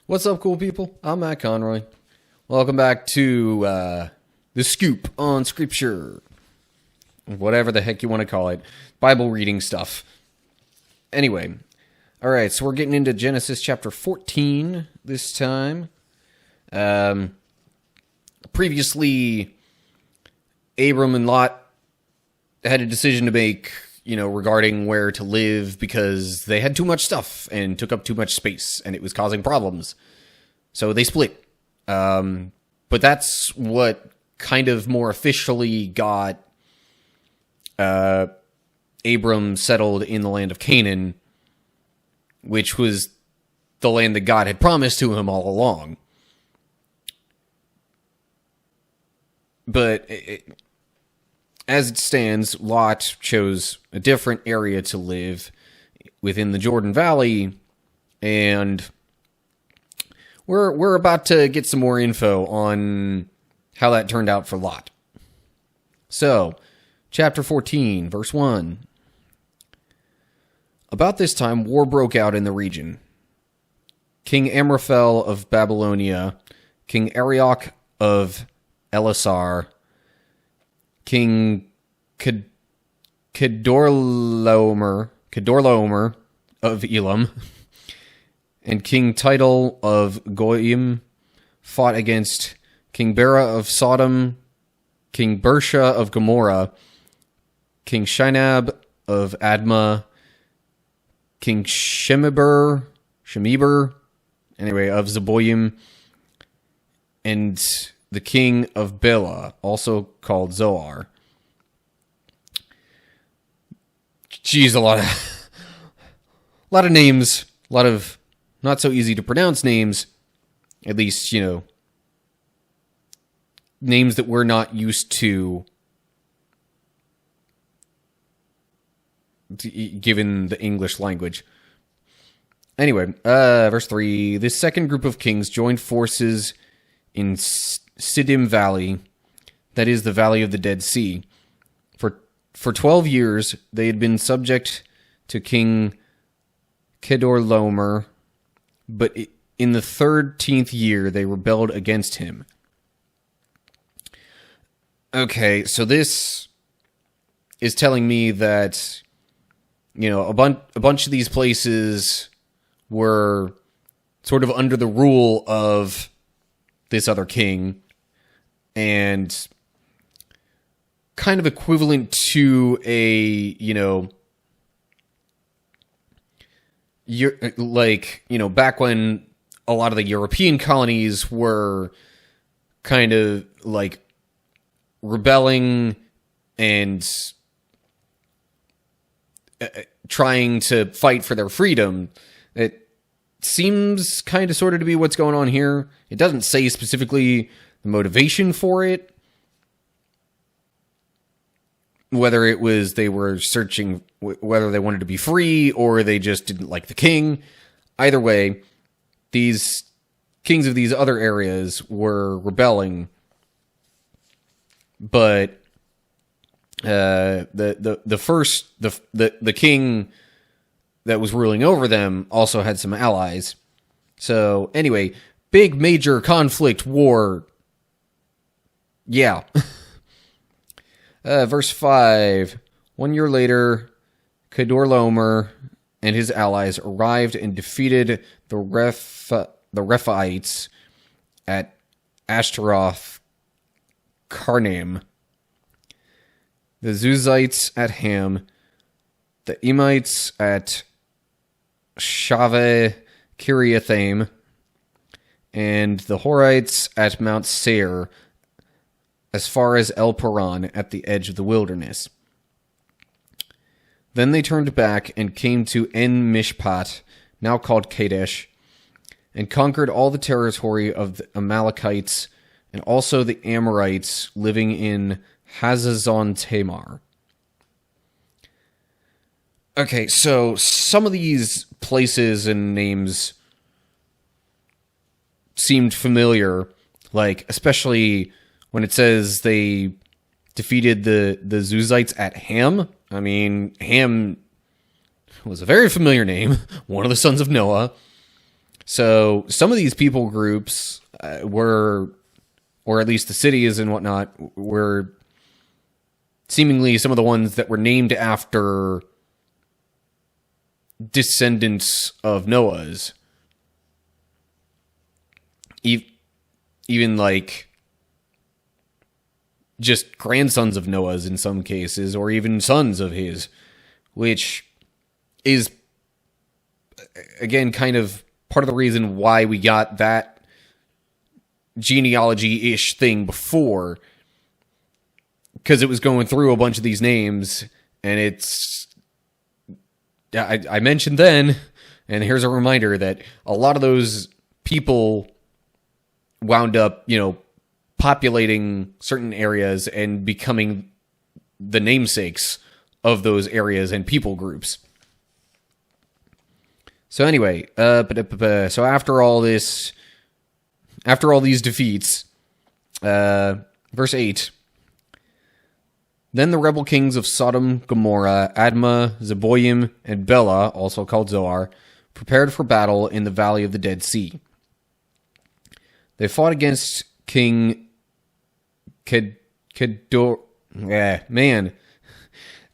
What's up, cool people? I'm Matt Conroy. Welcome back to The Scoop on Scripture. Whatever the heck you want to call it. Bible reading stuff. Anyway. Alright, so we're getting into Genesis chapter 14 this time. Previously, Abram and Lot had a decision to make, regarding where to live because they had too much stuff and took up too much space and it was causing problems. So they split. But that's what kind of more officially got Abram settled in the land of Canaan, which was the land that God had promised to him all along. But as it stands, Lot chose a different area to live within the Jordan Valley, and we're about to get some more info on how that turned out for Lot. So, chapter 14, verse 1. About this time, war broke out in the region. King Amraphel of Babylonia, King Arioch of Elasar, King Kedorlaomer of Elam, and King Tidal of Goyim fought against King Bera of Sodom, King Bersha of Gomorrah, King Shinab of Admah, King Shemeber, of Zeboim, and the king of Bela, also called Zoar. Geez, a lot of names, a lot of not so easy to pronounce names, at least, names that we're not used to given the English language. Anyway, verse 3, this second group of kings joined forces in Siddim Valley, that is the Valley of the Dead Sea. For 12 years, they had been subject to King Kedorlaomer, but in the 13th year, they rebelled against him. Okay, so this is telling me that, a bunch of these places were sort of under the rule of this other king, and kind of equivalent to back when a lot of the European colonies were kind of like rebelling and trying to fight for their freedom. It seems kind of sort of to be what's going on here. It doesn't say specifically the motivation for it, whether it was they were searching, whether they wanted to be free or they just didn't like the king. Either way, these kings of these other areas were rebelling, but the king that was ruling over them also had some allies. So anyway, big major conflict, war. Yeah. Verse 5. 1 year later, Kedorlaomer and his allies arrived and defeated the Rephaites at Ashtaroth Karnaim, the Zuzites at Ham, the Emites at Shaveh Kiriathaim, and the Horites at Mount Seir, as far as El Paran at the edge of the wilderness. Then they turned back and came to En Mishpat, now called Kadesh, and conquered all the territory of the Amalekites and also the Amorites living in Hazazon Tamar. Okay, so some of these places and names seemed familiar, like especially when it says they defeated the Zuzites at Ham. I mean, Ham was a very familiar name, one of the sons of Noah. So some of these people groups were, or at least the cities and whatnot, were seemingly some of the ones that were named after descendants of Noah's. Even like just grandsons of Noah's in some cases, or even sons of his, which is, again, kind of part of the reason why we got that genealogy-ish thing before, because it was going through a bunch of these names, and it's... I mentioned then, and here's a reminder, that a lot of those people wound up, populating certain areas and becoming the namesakes of those areas and people groups. So anyway, so after all these defeats, verse 8, then the rebel kings of Sodom, Gomorrah, Admah, Zeboim, and Bela, also called Zoar, prepared for battle in the valley of the Dead Sea. They fought against King Kedor... man.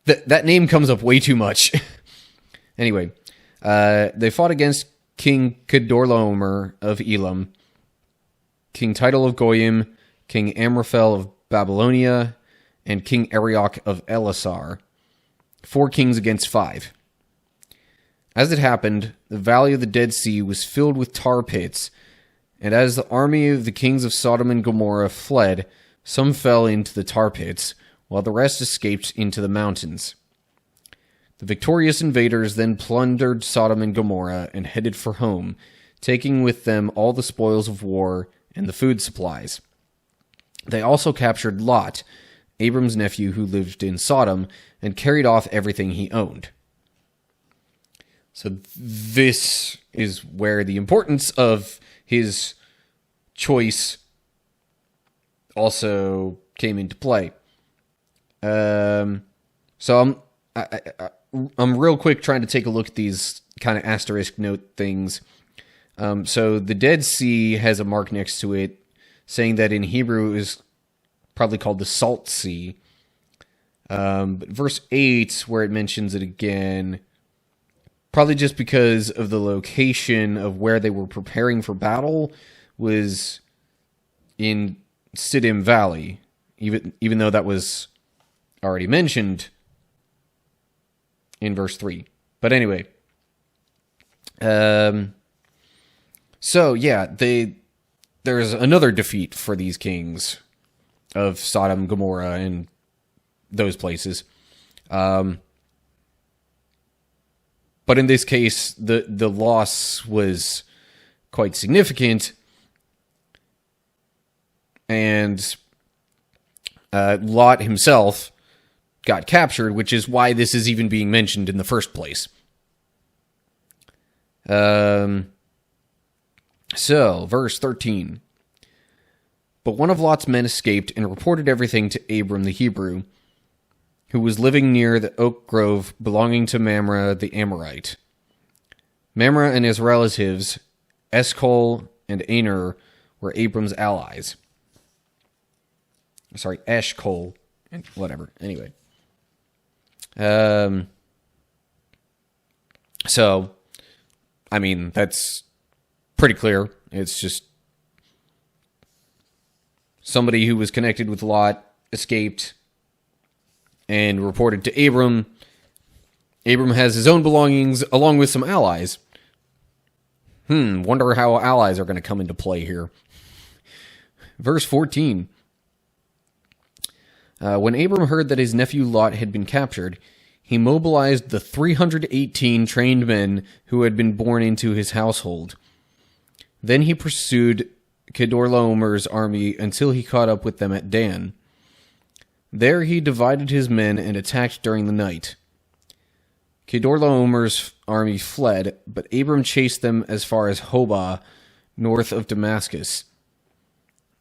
That name comes up way too much. Anyway, they fought against King Kedorlaomer of Elam, King Tidal of Goyim, King Amraphel of Babylonia, and King Arioch of Elasar. 4 kings against 5. As it happened, the valley of the Dead Sea was filled with tar pits, and as the army of the kings of Sodom and Gomorrah fled, some fell into the tar pits, while the rest escaped into the mountains. The victorious invaders then plundered Sodom and Gomorrah and headed for home, taking with them all the spoils of war and the food supplies. They also captured Lot, Abram's nephew who lived in Sodom, and carried off everything he owned. So this is where the importance of his choice also came into play. So I'm real quick trying to take a look at these kind of asterisk note things. So the Dead Sea has a mark next to it saying that in Hebrew is probably called the Salt Sea. But verse 8, where it mentions it again, probably just because of the location of where they were preparing for battle, was in Siddim Valley, even though that was already mentioned in verse 3. But anyway, so yeah, there's another defeat for these kings of Sodom, Gomorrah, and those places. But in this case, the loss was quite significant, and Lot himself got captured, which is why this is even being mentioned in the first place. So, verse 13. But one of Lot's men escaped and reported everything to Abram the Hebrew, who was living near the oak grove belonging to Mamre the Amorite. Mamre and his relatives, Eshcol and Aner, were Abram's allies. Sorry, Eshcol and whatever. Anyway. So, I mean, that's pretty clear. It's just somebody who was connected with Lot escaped and reported to Abram. Abram has his own belongings along with some allies. Wonder how allies are going to come into play here. Verse 14. When Abram heard that his nephew Lot had been captured, he mobilized the 318 trained men who had been born into his household. Then he pursued Kedorlaomer's army until he caught up with them at Dan. There he divided his men and attacked during the night. Kedorlaomer's army fled, but Abram chased them as far as Hobah, north of Damascus.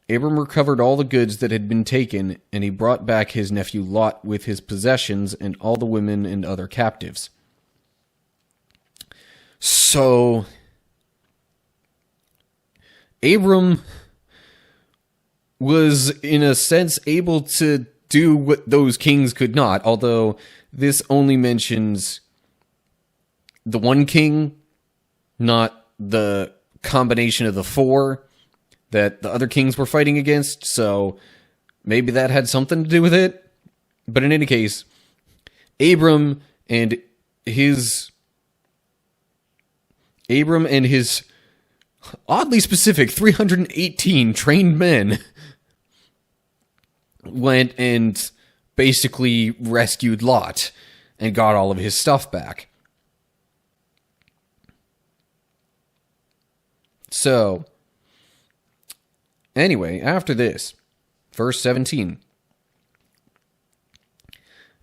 Abram recovered all the goods that had been taken, and he brought back his nephew Lot with his possessions and all the women and other captives. So, Abram was, in a sense, able to do what those kings could not, although this only mentions the one king, not the combination of the four that the other kings were fighting against, so maybe that had something to do with it. But in any case, Abram and his oddly specific 318 trained men went and basically rescued Lot and got all of his stuff back. So, anyway, after this, verse 17.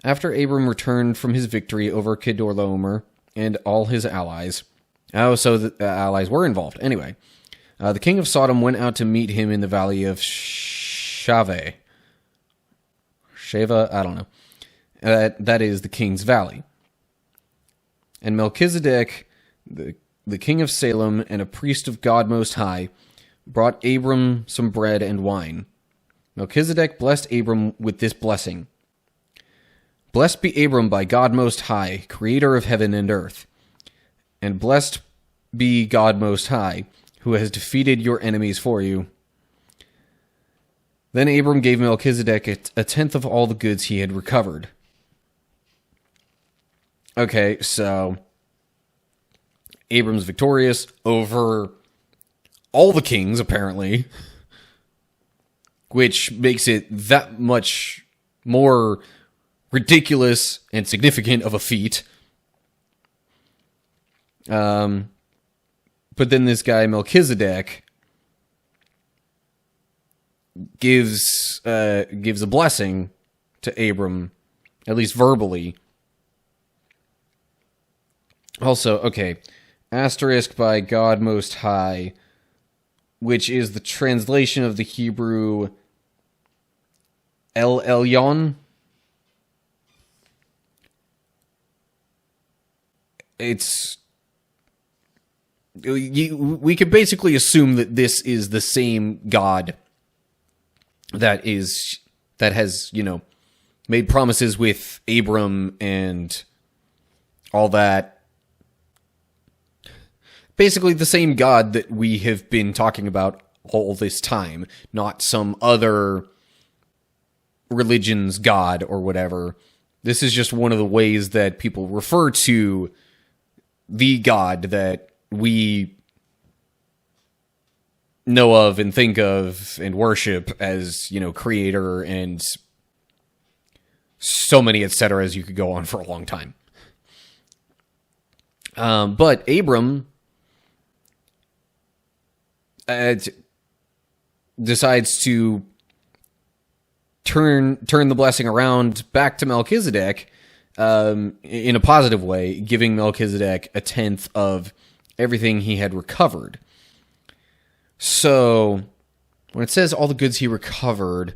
After Abram returned from his victory over Kedorlaomer and all his allies. Oh, so the allies were involved. Anyway, the king of Sodom went out to meet him in the valley of Shava, I don't know. That is the king's valley. And Melchizedek, the king of Salem and a priest of God Most High, brought Abram some bread and wine. Melchizedek blessed Abram with this blessing. Blessed be Abram by God Most High, creator of heaven and earth. And blessed be God Most High, who has defeated your enemies for you. Then Abram gave Melchizedek a tenth of all the goods he had recovered. Okay, so Abram's victorious over all the kings, apparently, which makes it that much more ridiculous and significant of a feat. But then this guy Melchizedek gives a blessing to Abram, at least verbally. Also, okay, asterisk by God Most High, which is the translation of the Hebrew El Elyon. We could basically assume that this is the same God that has, made promises with Abram and all that. Basically the same God that we have been talking about all this time, not some other religion's God or whatever. This is just one of the ways that people refer to the God that we know of and think of and worship as, creator and so many etc. as you could go on for a long time. But Abram decides to turn the blessing around back to Melchizedek in a positive way, giving Melchizedek a tenth of everything he had recovered. So, when it says all the goods he recovered,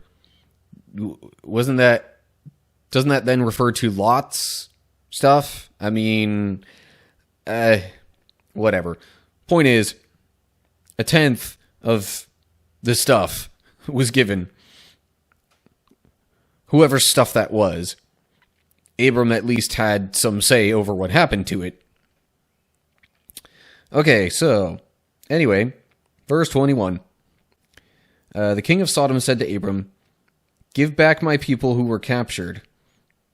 doesn't that then refer to Lot's stuff? I mean, whatever. Point is, a tenth of the stuff was given. Whoever's stuff that was, Abram at least had some say over what happened to it. Okay, so, anyway, verse 21. The king of Sodom said to Abram, "Give back my people who were captured,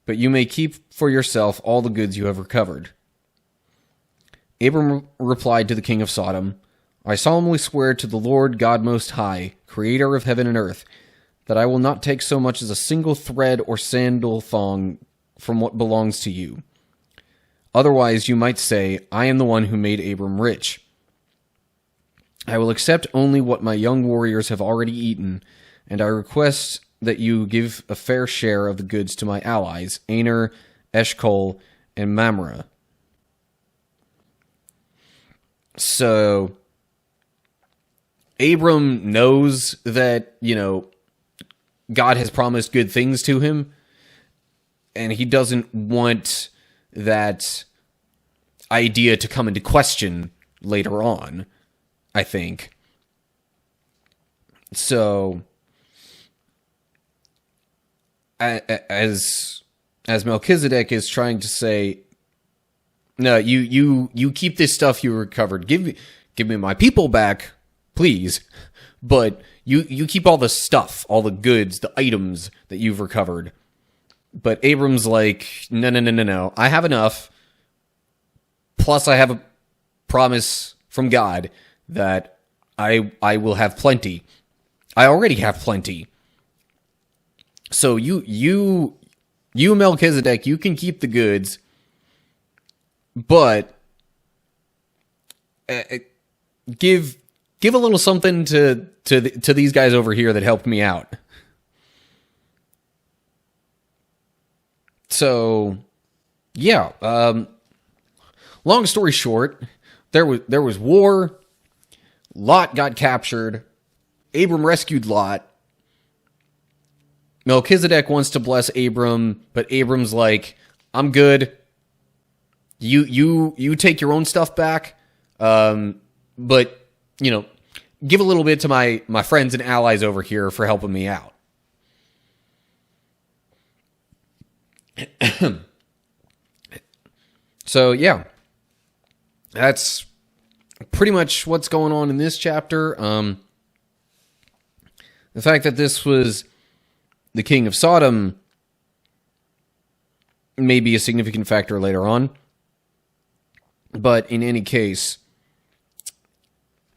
but you may keep for yourself all the goods you have recovered." Abram replied to the king of Sodom, "I solemnly swear to the Lord God Most High, creator of heaven and earth, that I will not take so much as a single thread or sandal thong from what belongs to you. Otherwise, you might say, I am the one who made Abram rich. I will accept only what my young warriors have already eaten, and I request that you give a fair share of the goods to my allies, Aner, Eshcol, and Mamre." So, Abram knows that, God has promised good things to him, and he doesn't want that idea to come into question later on, I think. So, as Melchizedek is trying to say, no, you keep this stuff you recovered. Give me my people back, please. But you keep all the stuff, all the goods, the items that you've recovered. But Abram's like, no. I have enough. Plus, I have a promise from God that I will have plenty. I already have plenty. So you Melchizedek, you can keep the goods, but give a little something to these guys over here that helped me out. So, yeah. Long story short, there was war. Lot got captured. Abram rescued Lot. Melchizedek wants to bless Abram, but Abram's like, I'm good. You take your own stuff back. But, give a little bit to my friends and allies over here for helping me out. So, yeah. That's pretty much what's going on in this chapter. The fact that this was the king of Sodom may be a significant factor later on. But in any case,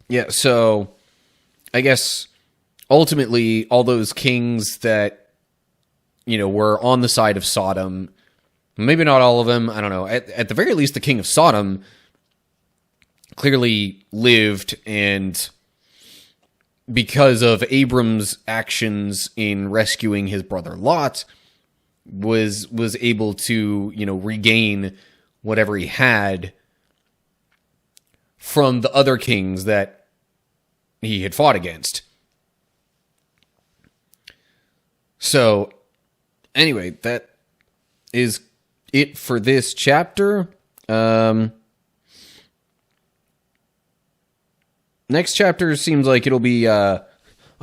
yeah, so I guess ultimately all those kings that, were on the side of Sodom, maybe not all of them, I don't know, at the very least the king of Sodom clearly lived, and because of Abram's actions in rescuing his brother Lot, was able to, regain whatever he had from the other kings that he had fought against. So, anyway, that is it for this chapter. Next chapter seems like it'll be a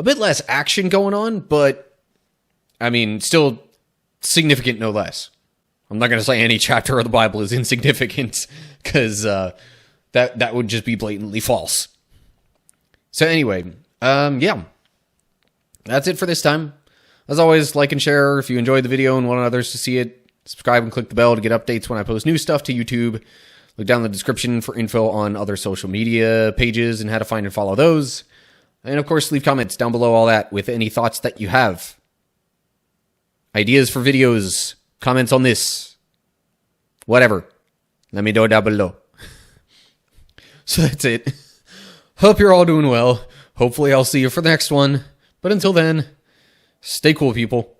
bit less action going on, but, still significant no less. I'm not going to say any chapter of the Bible is insignificant, because that would just be blatantly false. So anyway, yeah. That's it for this time. As always, like and share if you enjoyed the video and want others to see it. Subscribe and click the bell to get updates when I post new stuff to YouTube. Look down in the description for info on other social media pages and how to find and follow those. And of course, leave comments down below all that with any thoughts that you have. Ideas for videos, comments on this, whatever. Let me know down below. So that's it. Hope you're all doing well. Hopefully I'll see you for the next one. But until then, stay cool, people.